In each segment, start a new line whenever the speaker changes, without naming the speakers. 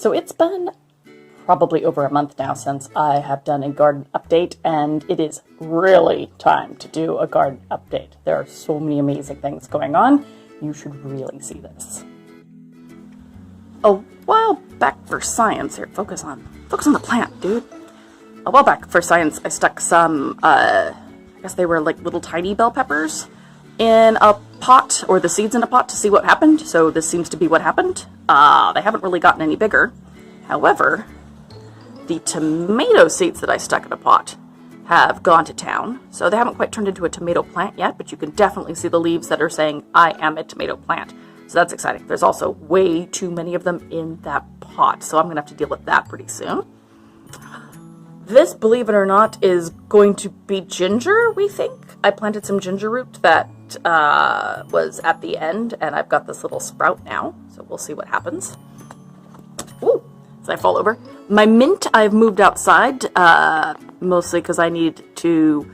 So it's been probably over a month now since I have done a garden update, and it is really time to do a garden update. There are so many amazing things going on. You should really see this. A while back for science, here, focus on the plant, dude. A while back for science, I stuck some, I guess they were like little tiny bell peppers in a pot, or the seeds in a pot, to see what happened. So this seems to be what happened. They haven't really gotten any bigger. However, the tomato seeds that I stuck in a pot have gone to town. So they haven't quite turned into a tomato plant yet, but you can definitely see the leaves that are saying, I am a tomato plant. So that's exciting. There's also way too many of them in that pot, so I'm going to have to deal with that pretty soon. This, believe it or not, is going to be ginger, we think. I planted some ginger root that was at the end, and I've got this little sprout now, so we'll see what happens. Ooh, as I fall over. My mint I've moved outside, mostly because I need to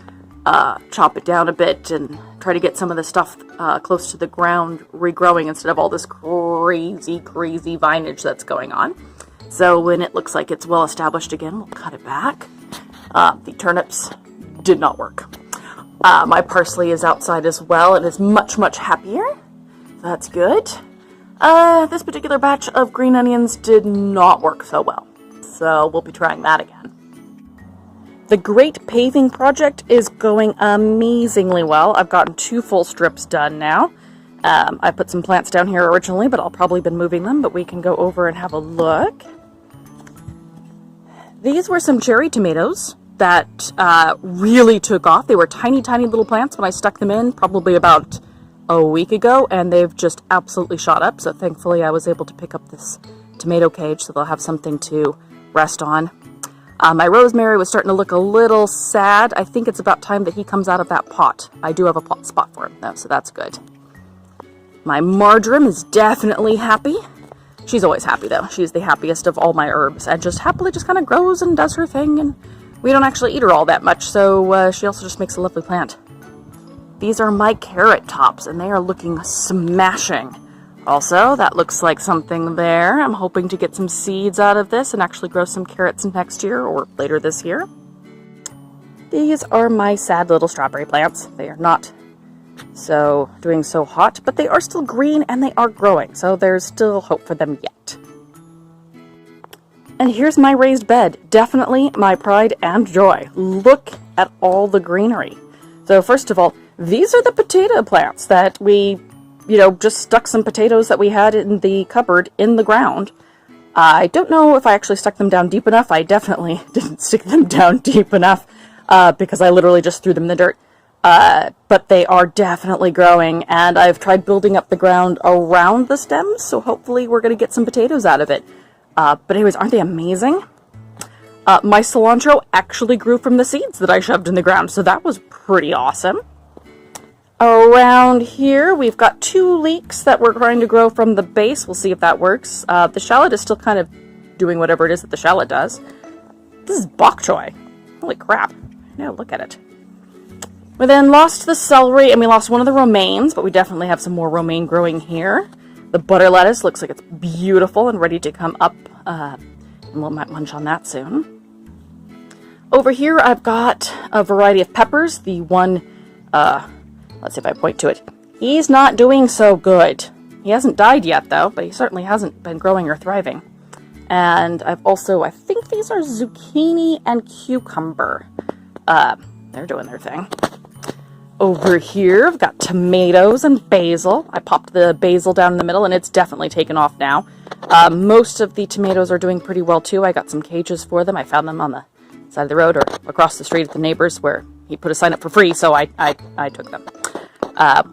chop it down a bit and try to get some of the stuff close to the ground regrowing instead of all this crazy vinage that's going on. So when it looks like it's well established again, we'll cut it back. The turnips did not work. My parsley is outside as well and is much happier. That's good. This particular batch of green onions did not work so well, so we'll be trying that again. The Great Paving Project is going amazingly well. I've gotten 2 full strips done now. I put some plants down here originally, but I'll probably been moving them, but we can go over and have a look. These were some cherry tomatoes that really took off. They were tiny little plants when I stuck them in, probably about a week ago, and they've just absolutely shot up. So thankfully I was able to pick up this tomato cage so they'll have something to rest on. My rosemary was starting to look a little sad. I think it's about time that he comes out of that pot. I do have a pot spot for him though, so that's good. My marjoram is definitely happy. She's always happy though. She's the happiest of all my herbs, and just happily just kind of grows and does her thing, and we don't actually eat her all that much, so she also just makes a lovely plant. These are my carrot tops, and they are looking smashing. Also, that looks like something there. I'm hoping to get some seeds out of this and actually grow some carrots next year or later this year. These are my sad little strawberry plants. They are not doing so hot, but they are still green and they are growing, so there's still hope for them yet. And here's my raised bed. Definitely my pride and joy. Look at all the greenery. So first of all, these are the potato plants that we just stuck some potatoes that we had in the cupboard in the ground. I don't know if I actually stuck them down deep enough. I definitely didn't stick them down deep enough because I literally just threw them in the dirt. But they are definitely growing, and I've tried building up the ground around the stems, so hopefully we're going to get some potatoes out of it. But anyways, aren't they amazing? My cilantro actually grew from the seeds that I shoved in the ground, so that was pretty awesome. Around here, we've got 2 leeks that we're trying to grow from the base. We'll see if that works. The shallot is still kind of doing whatever it is that the shallot does. This is bok choy. Holy crap. Now look at it. We then lost the celery, and we lost one of the romaines, but we definitely have some more romaine growing here. The butter lettuce looks like it's beautiful and ready to come up, and we'll munch on that soon. Over here, I've got a variety of peppers. The one, let's see if I point to it. He's not doing so good. He hasn't died yet, though, but he certainly hasn't been growing or thriving. And I've also, I think these are zucchini and cucumber. They're doing their thing. Over here, I've got tomatoes and basil. I popped the basil down in the middle, and it's definitely taken off now. Most of the tomatoes are doing pretty well, too. I got some cages for them. I found them on the side of the road or across the street at the neighbor's where he put a sign up for free, so I took them.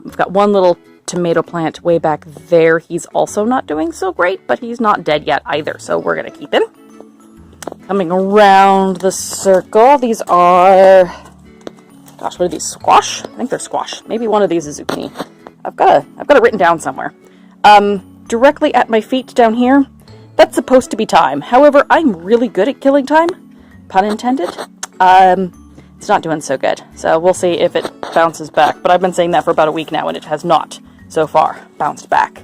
We've got one little tomato plant way back there. He's also not doing so great, but he's not dead yet either, so we're going to keep him. Coming around the circle, these are... Gosh, what are these? Squash? I think they're squash. Maybe one of these is zucchini. I've got it written down somewhere. Directly at my feet down here, that's supposed to be thyme. However, I'm really good at killing thyme. Pun intended. It's not doing so good. So we'll see if it bounces back. But I've been saying that for about a week now, and it has not, so far, bounced back.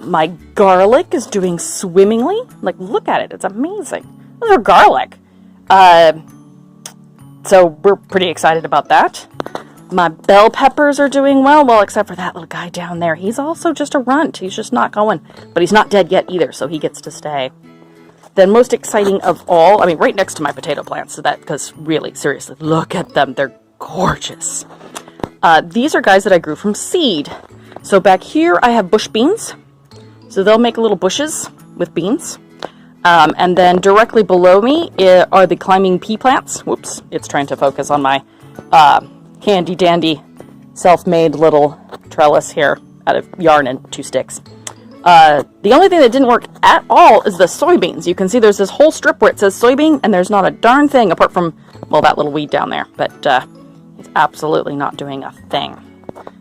My garlic is doing swimmingly. Like, look at it. It's amazing. Those are garlic. So we're pretty excited about that. My bell peppers are doing well, except for that little guy down there. He's also just a runt. He's just not going. But he's not dead yet either, so he gets to stay. Then most exciting of all, I mean, right next to my potato plants, so that, because really, seriously, look at them. They're gorgeous. These are guys that I grew from seed. So back here, I have bush beans. So they'll make little bushes with beans. And then directly below me are the climbing pea plants. Whoops, it's trying to focus on my handy dandy self-made little trellis here out of yarn and 2 sticks. The only thing that didn't work at all is the soybeans. You can see there's this whole strip where it says soybean, and there's not a darn thing apart from, well, that little weed down there. But it's absolutely not doing a thing.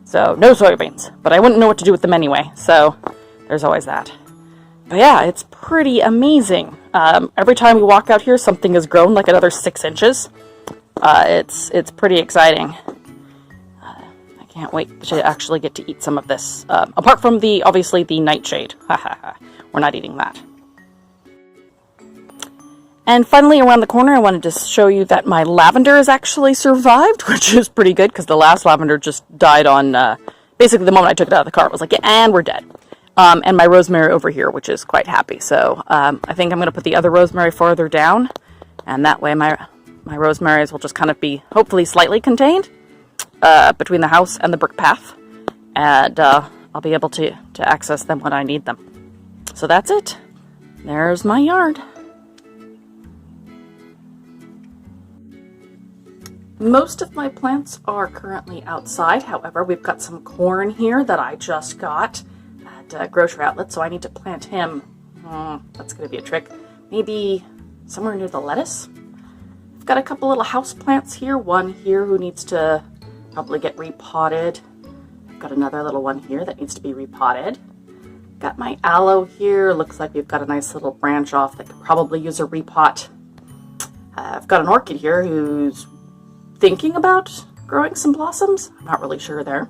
So, no soybeans. But I wouldn't know what to do with them anyway, so there's always that. But yeah, it's pretty amazing. Every time we walk out here, something has grown like another 6 inches. It's pretty exciting. I can't wait to actually get to eat some of this. Apart from obviously the nightshade. We're not eating that. And finally, around the corner, I wanted to show you that my lavender has actually survived, which is pretty good, because the last lavender just died on, basically the moment I took it out of the car, it was like, yeah, and we're dead. And my rosemary over here, which is quite happy. So I think I'm going to put the other rosemary farther down, and that way my rosemaries will just kind of be, hopefully, slightly contained between the house and the brick path, and I'll be able to access them when I need them. So that's it. There's my yard. Most of my plants are currently outside. However, we've got some corn here that I just got at grocery outlet, so I need to plant him. That's going to be a trick. Maybe somewhere near the lettuce. I've got a couple little house plants here. One here who needs to probably get repotted. I've got another little one here that needs to be repotted. Got my aloe here. Looks like we've got a nice little branch off that could probably use a repot. I've got an orchid here who's thinking about growing some blossoms. I'm not really sure there.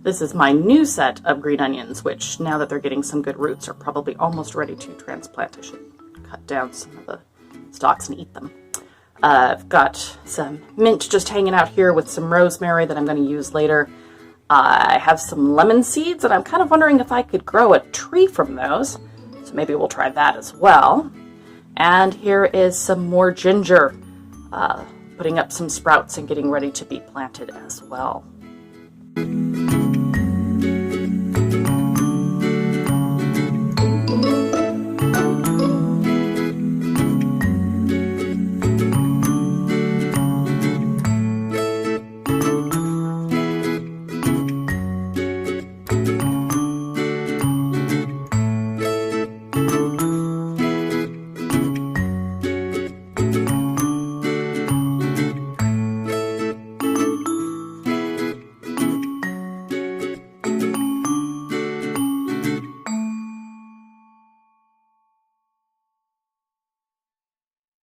This is my new set of green onions, which now that they're getting some good roots are probably almost ready to transplant. I should cut down some of the stalks and eat them. I've got some mint just hanging out here with some rosemary that I'm going to use later. I have some lemon seeds, and I'm kind of wondering if I could grow a tree from those. So maybe we'll try that as well. And here is some more ginger. Putting up some sprouts and getting ready to be planted as well.